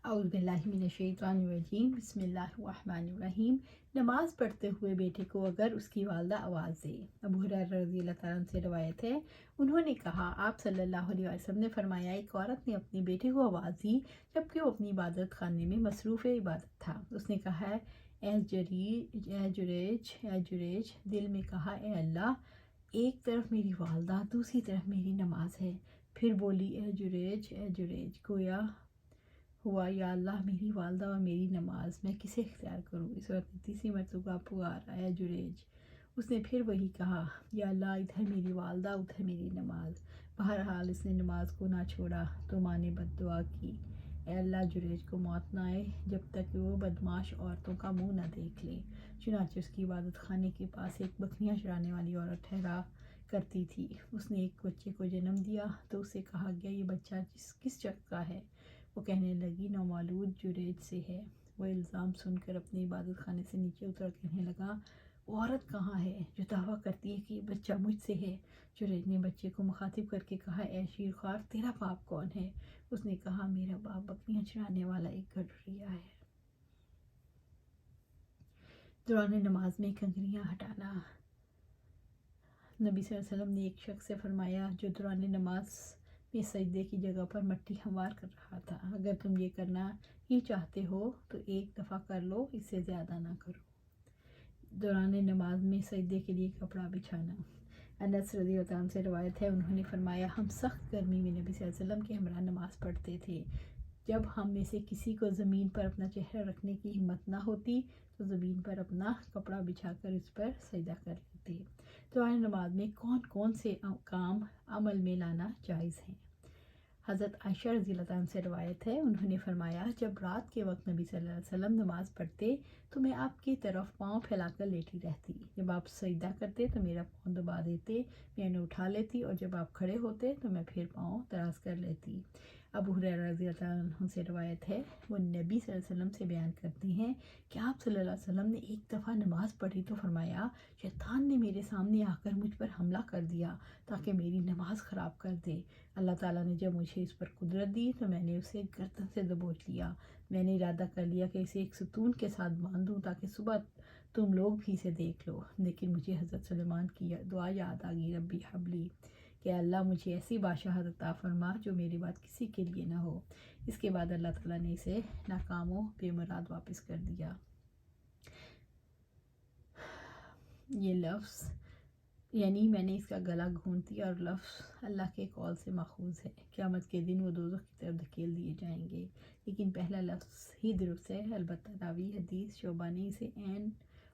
اعوذ باللہ من الشیطان الرجیم بسم اللہ الرحمن الرحیم۔ نماز پڑھتے ہوئے بیٹے کو اگر اس کی والدہ آواز دے۔ ابو ہریرہ رضی اللہ تعالیٰ عنہ سے روایت ہے، انہوں نے کہا آپ صلی اللہ علیہ وسلم نے فرمایا، ایک عورت نے اپنے بیٹے کو آواز دی جبکہ وہ اپنی عبادت خانے میں مصروف عبادت تھا۔ اس نے کہا، اے جریج، دل میں کہا، اے اللہ، ایک طرف میری والدہ دوسری طرف میری نماز ہے۔ پھر بولی، اے جریج، گویا ہوا، یا اللہ، میری والدہ اور میری نماز، میں کسے اختیار کروں؟ اس وقت تیسری مرتبہ پکارا، اے جریج۔ اس نے پھر وہی کہا، یا اللہ، ادھر میری والدہ ادھر میری نماز۔ بہرحال اس نے نماز کو نہ چھوڑا تو ماں نے بد دعا کی، اے اللہ، جریج کو موت نہ آئے جب تک کہ وہ بدمعاش عورتوں کا منہ نہ دیکھ لے۔ چنانچہ اس کی عبادت خانے کے پاس ایک بکریاں چرانے والی عورت ٹھہرا کرتی تھی۔ اس نے ایک بچے کو جنم دیا تو اسے کہا گیا، یہ بچہ کس شخص کا ہے؟ وہ کہنے لگی، نومولود جریج سے ہے۔ وہ الزام سن کر اپنے عبادت خانے سے نیچے اتر کہنے لگا، وہ عورت کہاں ہے جو دعویٰ کرتی ہے کہ یہ بچہ مجھ سے ہے؟ جریج نے بچے کو مخاطب کر کے کہا، اے شیرخوار، تیرا باپ کون ہے؟ اس نے کہا، میرا باپ بکریاں چرانے والا ایک گڈریا ہے۔ دوران نماز میں کنگریاں ہٹانا۔ نبی صلی اللہ علیہ وسلم نے ایک شخص سے فرمایا جو دوران نماز میں سجدے کی جگہ پر مٹی ہموار کر رہا تھا، اگر تم یہ کرنا ہی چاہتے ہو تو ایک دفعہ کر لو، اس سے زیادہ نہ کرو۔ دوران نماز میں سجدے کے لیے کپڑا بچھانا۔ انس رضی اللہ عنہ سے روایت ہے، انہوں نے فرمایا، ہم سخت گرمی میں نبی صلی اللہ علیہ وسلم کے ہمراہ نماز پڑھتے تھے۔ جب ہم میں سے کسی کو زمین پر اپنا چہرہ رکھنے کی ہمت نہ ہوتی تو زمین پر اپنا کپڑا بچھا کر اس پر سجدہ کر لیتے۔ دوران نماز میں کون کون سے کام عمل میں لانا جائز ہیں؟ حضرت عائشہ رضی اللہ عنہا سے روایت ہے، انہوں نے فرمایا، جب رات کے وقت نبی صلی اللہ علیہ وسلم نماز پڑھتے تو میں آپ کی طرف پاؤں پھیلا کر لیٹی رہتی۔ جب آپ سجدہ کرتے تو میرا پاؤں دبا دیتے، میں انہیں اٹھا لیتی، اور جب آپ کھڑے ہوتے تو میں پھر پاؤں دراز کر لیتی۔ ابو ہریرہ رضی اللہ عنہ سے روایت ہے، وہ نبی صلی اللہ علیہ وسلم سے بیان کرتے ہیں کہ آپ صلی اللہ علیہ وسلم نے ایک دفعہ نماز پڑھی تو فرمایا، شیطان نے میرے سامنے آ کر مجھ پر حملہ کر دیا تاکہ میری نماز خراب کر دے۔ اللہ تعالیٰ نے جب مجھے اس پر قدرت دی تو میں نے اسے گردن سے دبوچ لیا۔ میں نے ارادہ کر لیا کہ اسے ایک ستون کے ساتھ باندھوں تاکہ صبح تم لوگ بھی اسے دیکھ لو، لیکن مجھے حضرت سلیمان کی دعا یاد آ گئی، ربی حبلی، کہ اللہ مجھے ایسی بادشاہت عطا فرما جو میرے بعد کسی کے لیے نہ ہو۔ اس کے بعد اللہ تعالیٰ نے اسے ناکام و بے مراد واپس کر دیا۔ یہ لفظ یعنی میں نے اس کا گلا گھونٹ دیا، اور لفظ اللہ کے قول سے ماخوذ ہے۔ قیامت کے دن وہ دوزخ کی طرف دھکیل دیے جائیں گے، لیکن پہلا لفظ ہی درست ہے۔ البتہ راوی حدیث شعبہ نے اسے عین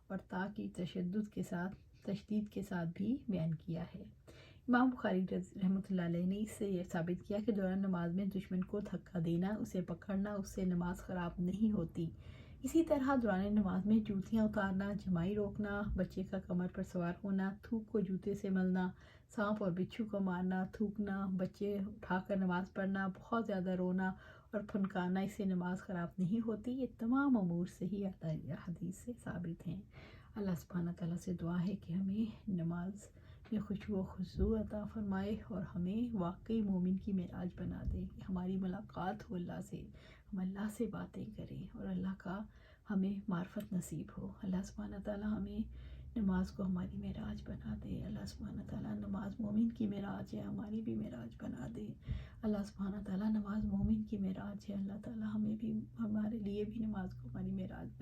اور تا کی تشدید کے ساتھ بھی بیان کیا ہے۔ امام بخاری رحمۃ اللہ علیہ نے اس سے یہ ثابت کیا کہ دوران نماز میں دشمن کو دھکا دینا، اسے پکڑنا، اس سے نماز خراب نہیں ہوتی۔ اسی طرح دوران نماز میں جوتیاں اتارنا، جمائی روکنا، بچے کا کمر پر سوار ہونا، تھوک کو جوتے سے ملنا، سانپ اور بچھو کو مارنا، تھوکنا، بچے اٹھا کر نماز پڑھنا، بہت زیادہ رونا اور پھنکانا، اس سے نماز خراب نہیں ہوتی۔ یہ تمام امور صحیح حدیث سے ثابت ہیں۔ اللہ سبحانہ تعالیٰ سے دعا ہے کہ ہمیں نماز میں خشوع و خضوع عطا فرمائے اور ہمیں واقعی مومن کی معراج بنا دے، کہ ہماری ملاقات ہو اللہ سے، ہم اللہ سے باتیں کریں اور اللہ کا ہمیں معرفت نصیب ہو۔ اللہ سبحانہ تعالیٰ ہمیں نماز کو ہماری معراج بنا دے۔ اللہ سبحانہ تعالیٰ نماز مومن کی معراج ہے، ہماری بھی معراج بنا دے۔ اللہ سبحانہ تعالیٰ نماز مومن کی معراج ہے، اللہ تعالیٰ ہمیں بھی، ہمارے لیے بھی نماز کو ہماری معراج